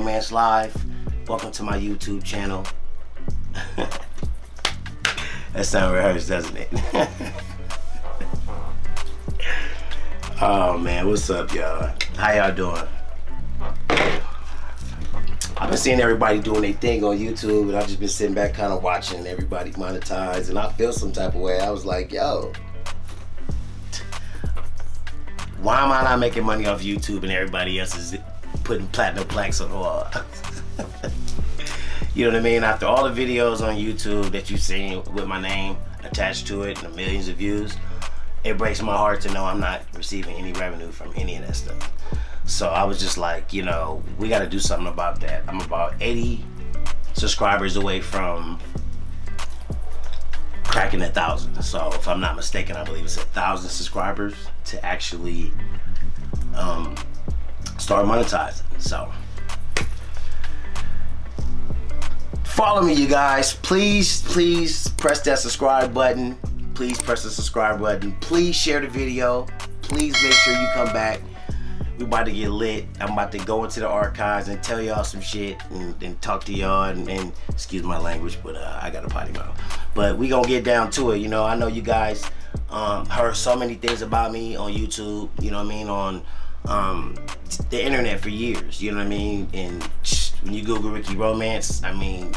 RickyRomance Live. Welcome to my YouTube channel. That sounds rehearsed, doesn't it? Oh man, what's up, y'all? How y'all doing? I've been seeing everybody doing their thing on YouTube, and I've just been sitting back kind of watching everybody monetize, and I feel some type of way. I was like, yo, why am I not making money off YouTube and everybody else is putting platinum plaques on the wall? You know what I mean? After all the videos on YouTube that you've seen with my name attached to it and the millions of views, it breaks my heart to know I'm not receiving any revenue from any of that stuff. So I was just like, you know, we got to do something about that. I'm about 80 subscribers away from cracking 1,000. So if I'm not mistaken, I believe it's 1,000 subscribers to actually start monetizing. So follow me, you guys. Please press that subscribe button. Please press the subscribe button. Please share the video. Please make sure you come back. We about to get lit. I'm about to go into the archives and tell y'all some shit and talk to y'all and excuse my language, but I got a potty mouth. But we gonna get down to it. You know, I know you guys heard so many things about me on YouTube, you know what I mean, on the internet for years, you know what I mean? And when you Google RickyRomance, I mean,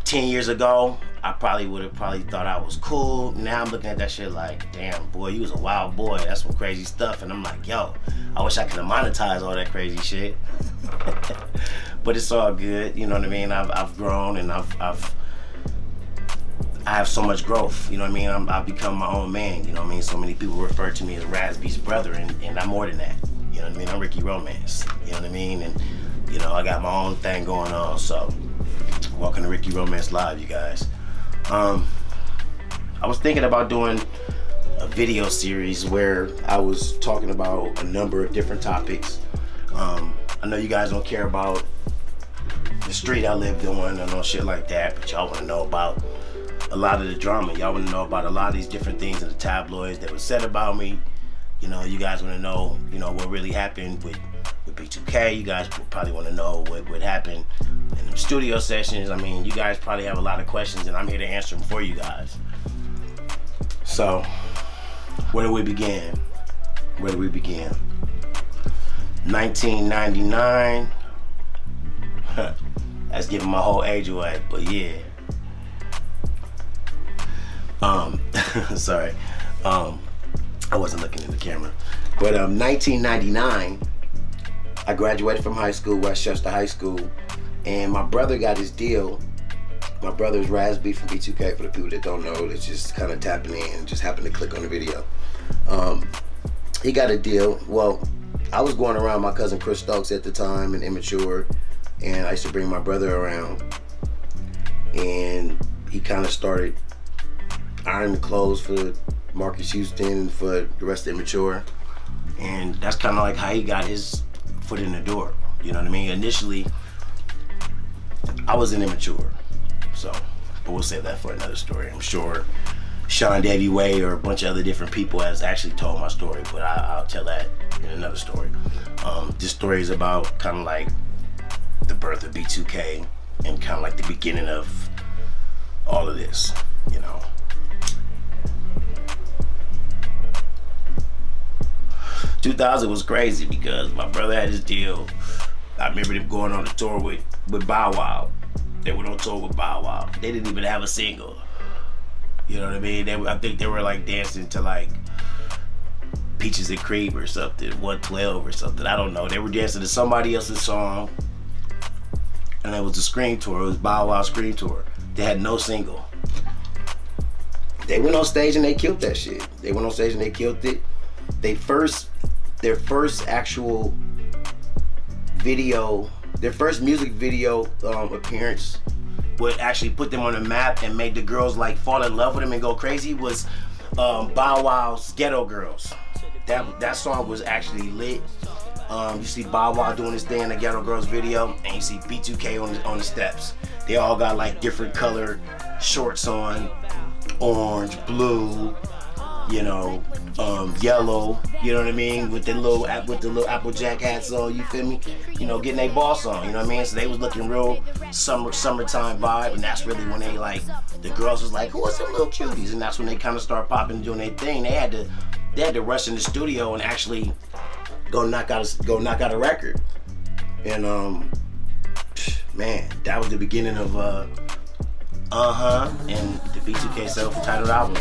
10 years ago, I probably would have thought I was cool. Now I'm looking at that shit like, damn, boy, you was a wild boy. That's some crazy stuff. And I'm like, yo, I wish I could have monetized all that crazy shit. But it's all good, you know what I mean? I've grown and I have so much growth, you know what I mean? I've become my own man, you know what I mean? So many people refer to me as Razby's brother, and I'm more than that, you know what I mean? I'm RickyRomance, you know what I mean? And, you know, I got my own thing going on, so welcome to RickyRomance Live, you guys. I was thinking about doing a video series where I was talking about a number of different topics. I know you guys don't care about the street I lived on and no shit like that, but y'all want to know about a lot of the drama. Y'all want to know about a lot of these different things in the tabloids that was said about me. You know, you guys want to know, you know, what really happened with B2K. You guys probably want to know what happened in the studio sessions. I mean, you guys probably have a lot of questions, and I'm here to answer them for you guys. So, where do we begin? 1999. That's giving my whole age away, but yeah. Sorry. I wasn't looking in the camera. But 1999, I graduated from high school, Westchester High School, and my brother got his deal. My brother's Razby from B2K, for the people that don't know, that's just kind of tapping in and just happened to click on the video. He got a deal. Well, I was going around my cousin Chris Stokes at the time and Immature, and I used to bring my brother around, and he kind of started ironing the clothes for Marcus Houston and for the rest of Immature, and that's kind of like how he got his foot in the door, you know what I mean? Initially, I was an Immature, so, but we'll save that for another story. I'm sure Sean Davey Way or a bunch of other different people has actually told my story, but I'll tell that in another story. This story is about kind of like the birth of B2K and kind of like the beginning of all of this, you know. 2000 was crazy because my brother had his deal. I remember them going on a tour with Bow Wow. They went on tour with Bow Wow. They didn't even have a single. You know what I mean? I think they were like dancing to like Peaches and Cream or something, 112 or something. I don't know. They were dancing to somebody else's song, and it was a Scream tour. It was Bow Wow Scream tour. They had no single. They went on stage and they killed that shit. They went on stage and they killed it. Their first actual video, their first music video appearance would actually put them on the map and made the girls like fall in love with them and go crazy was Bow Wow's Ghetto Girls. That song was actually lit. You see Bow Wow doing his thing in the Ghetto Girls video, and you see B2K on the steps. They all got like different color shorts on, orange, blue, you know, Yellow, you know what I mean, with the little Applejack hats on, you feel me? You know, getting their boss on, you know what I mean? So they was looking real summertime vibe, and that's really when they like, the girls was like, who are some little cuties? And that's when they kind of start popping and doing their thing. They had to rush in the studio and actually go knock out a record. And man, that was the beginning of and the B2K self-titled album.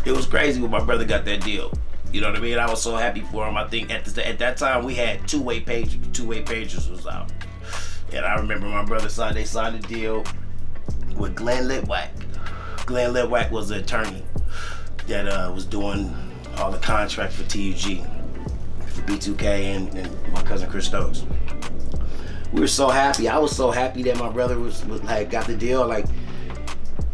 It was crazy when my brother got that deal. You know what I mean? I was so happy for him. I think at that time we had two-way pagers was out. And I remember my brother signed a deal with Glenn Litwack. Glenn Litwack was the attorney that was doing all the contracts for TUG, for B2K and my cousin Chris Stokes. We were so happy. I was so happy that my brother was like got the deal. Like,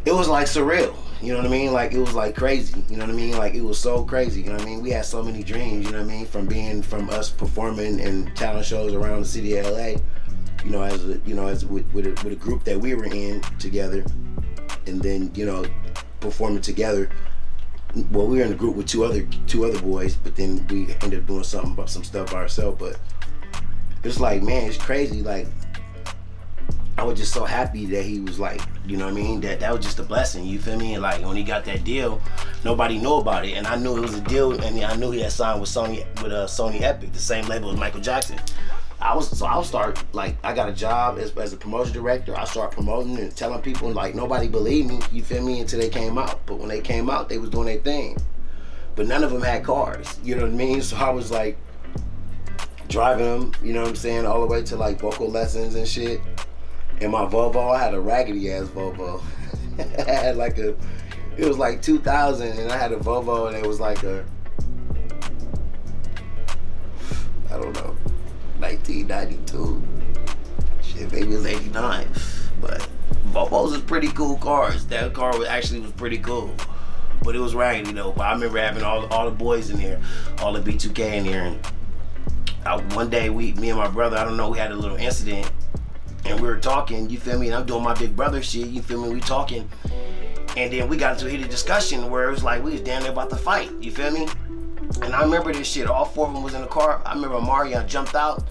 it was like surreal. You know what I mean? Like, it was like crazy. You know what I mean? Like, it was so crazy. You know what I mean? We had so many dreams. You know what I mean? From us performing in talent shows around the city of LA. You know, as with a group that we were in together, and then, you know, performing together. Well, we were in a group with two other boys, but then we ended up doing some stuff by ourselves. But it's like, man, it's crazy. Like, I was just so happy that he was like, you know what I mean? That was just a blessing, you feel me? And like, when he got that deal, nobody knew about it, and I knew it was a deal, and I knew he had signed with Sony Epic, the same label as Michael Jackson. I'll start, like, I got a job as a promotion director. I start promoting and telling people, and like, nobody believed me, you feel me, until they came out. But when they came out, they was doing their thing. But none of them had cars, you know what I mean? So I was like, driving them, you know what I'm saying, all the way to like vocal lessons and shit. And my Volvo, I had a raggedy ass Volvo. I had like it was like 2000, and I had a Volvo, and it was like I don't know, 1992. Shit, maybe it was 89. But Volvos is pretty cool cars. That car was pretty cool. But it was raggedy though. But I remember having all the boys in there, all the B2K in there. And one day, me and my brother, I don't know, we had a little incident. And we were talking, you feel me? And I'm doing my big brother shit, you feel me? We talking. And then we got into a heated discussion where it was like we was damn near about to fight, you feel me? And I remember this shit, all four of them was in the car. I remember Marion jumped out,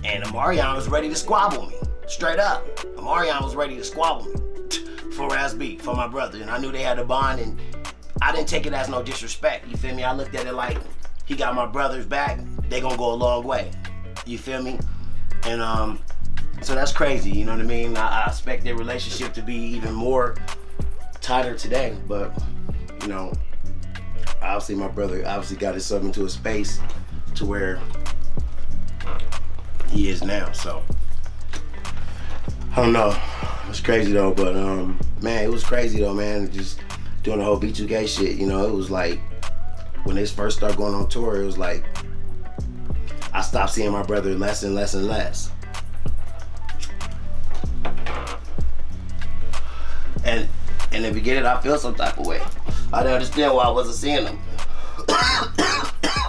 and Marion was ready to squabble me, straight up. Marion was ready to squabble me for ass beat, for my brother. And I knew they had a bond, and I didn't take it as no disrespect, you feel me? I looked at it like, he got my brother's back, they gonna go a long way, you feel me? And so that's crazy, you know what I mean? I expect their relationship to be even more tighter today, but, you know, obviously my brother got himself into a space to where he is now, so. I don't know, it's crazy though, but man, it was crazy though, man, just doing the whole B2K shit, you know, it was like, when they first started going on tour, it was like, I stopped seeing my brother less and less and less. And in the beginning, I felt some type of way. I didn't understand why I wasn't seeing him.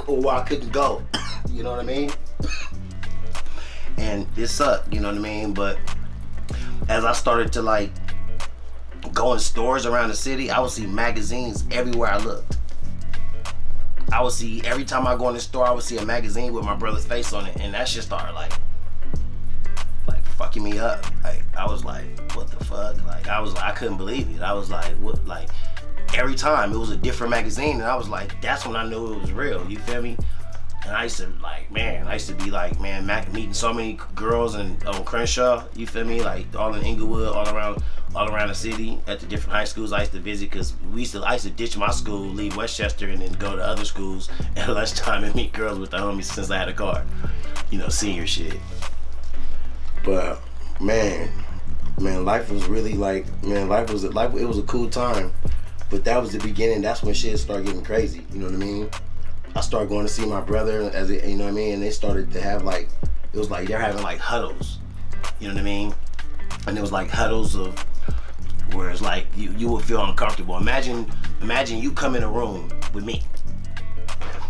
Or why I couldn't go. You know what I mean? And it sucked, you know what I mean? But as I started to like go in stores around the city, I would see magazines everywhere I looked. I would see, every time I go in the store, I would see a magazine with my brother's face on it. And that shit started like fucking me up. Like, I was like, what the fuck? Like, I couldn't believe it. I was like, what? Like, every time it was a different magazine, and I was like, that's when I knew it was real, you feel me? And I used to be like, man, meeting so many girls on Crenshaw, you feel me? Like, all in Inglewood, all around the city, at the different high schools I used to visit, because I used to ditch my school, leave Westchester, and then go to other schools at lunchtime and meet girls with the homies since I had a car. You know, senior shit. But man, life was really like, it was a cool time. But that was the beginning. That's when shit started getting crazy. You know what I mean? I started going to see my brother, you know what I mean? And they started to have like, it was like they're having like huddles. You know what I mean? And it was like huddles of where it's like you would feel uncomfortable. Imagine you come in a room with me,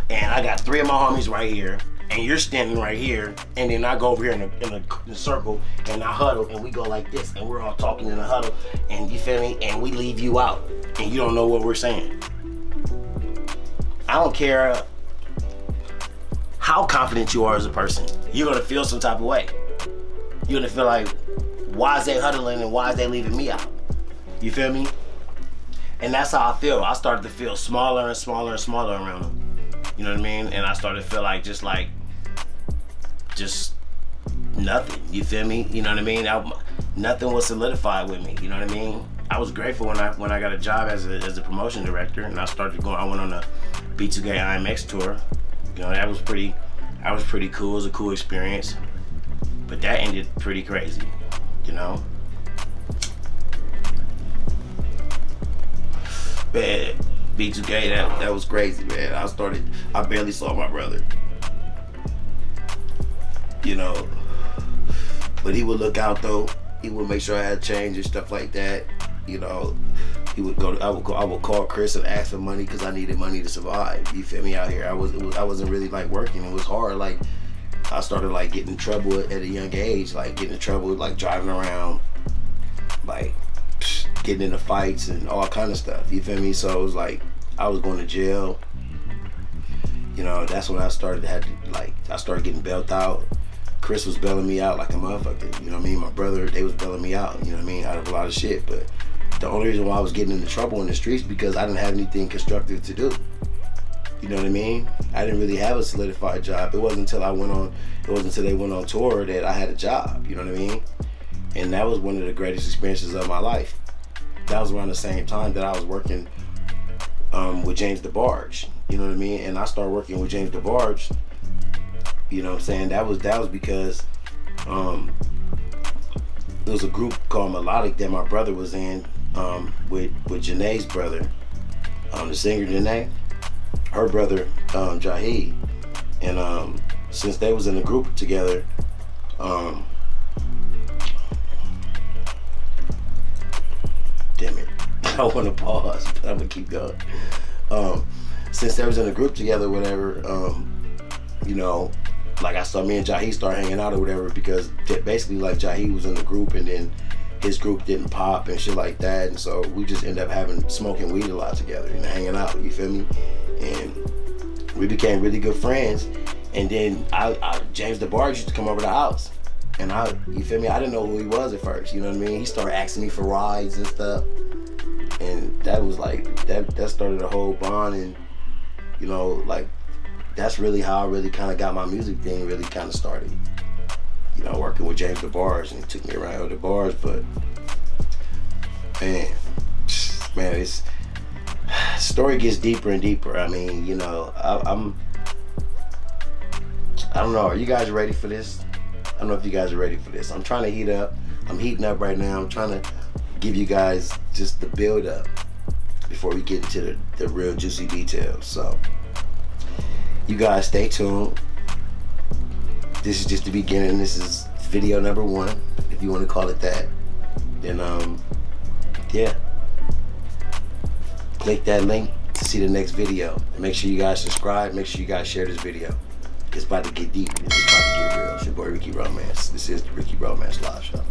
and I got three of my homies right here, and you're standing right here, and then I go over here in a circle, and I huddle, and we go like this, and we're all talking in a huddle, and you feel me? And we leave you out, and you don't know what we're saying. I don't care how confident you are as a person. You're gonna feel some type of way. You're gonna feel like, why is they huddling and why is they leaving me out? You feel me? And that's how I feel. I started to feel smaller and smaller and smaller around them. You know what I mean? And I started to feel like just nothing. You feel me? You know what I mean? Nothing was solidified with me. You know what I mean? I was grateful when I got a job as a promotion director, and I went on a B2K IMX tour. You know, that was pretty cool. It was a cool experience. But that ended pretty crazy, you know? Man, B2K, that was crazy, man. I barely saw my brother. You know, but he would look out though. He would make sure I had change and stuff like that. You know, I would call Chris and ask for money because I needed money to survive. You feel me? Out here, I wasn't really like working. It was hard. Like, I started like getting in trouble at a young age. Like getting in trouble, like driving around, like getting into fights and all kind of stuff. You feel me? So it was like I was going to jail. You know, that's when I started getting bailed out. Chris was bailing me out like a motherfucker. You know what I mean? My brother, they was bailing me out. You know what I mean? Out of a lot of shit. But the only reason why I was getting into trouble in the streets because I didn't have anything constructive to do. You know what I mean? I didn't really have a solidified job. It wasn't until they went on tour that I had a job. You know what I mean? And that was one of the greatest experiences of my life. That was around the same time that I was working with James DeBarge. You know what I mean? And I started working with James DeBarge. You know what I'm saying? That was because there was a group called Melodic that my brother was in with Janae's brother, the singer Janae, her brother Jaheed, and since they was in the group together, damn it, I want to pause, but I'm gonna keep going. Since they was in a group together, whatever, you know, like I saw me and Jaheed start hanging out or whatever because basically like Jaheed was in the group and then his group didn't pop and shit like that, and so we just ended up smoking weed a lot together and hanging out. You feel me? And we became really good friends. And then James DeBarge used to come over to the house, and you feel me? I didn't know who he was at first. You know what I mean? He started asking me for rides and stuff, and that was like that started a whole bond. And you know, like that's really how I really kind of got my music thing really kind of started. You know, working with James DeBarge, and he took me around with DeBarge. But man, it's story gets deeper and deeper. I mean, you know, I don't know. Are you guys ready for this? I don't know if you guys are ready for this. I'm trying to heat up. I'm heating up right now. I'm trying to give you guys just the build up before we get into the real juicy details. So you guys stay tuned. This is just the beginning. This is video number 1, if you want to call it that. Then yeah. Click that link to see the next video. And make sure you guys subscribe. Make sure you guys share this video. It's about to get deep. It's about to get real. It's your boy RickyRomance. This is the RickyRomance Live Show.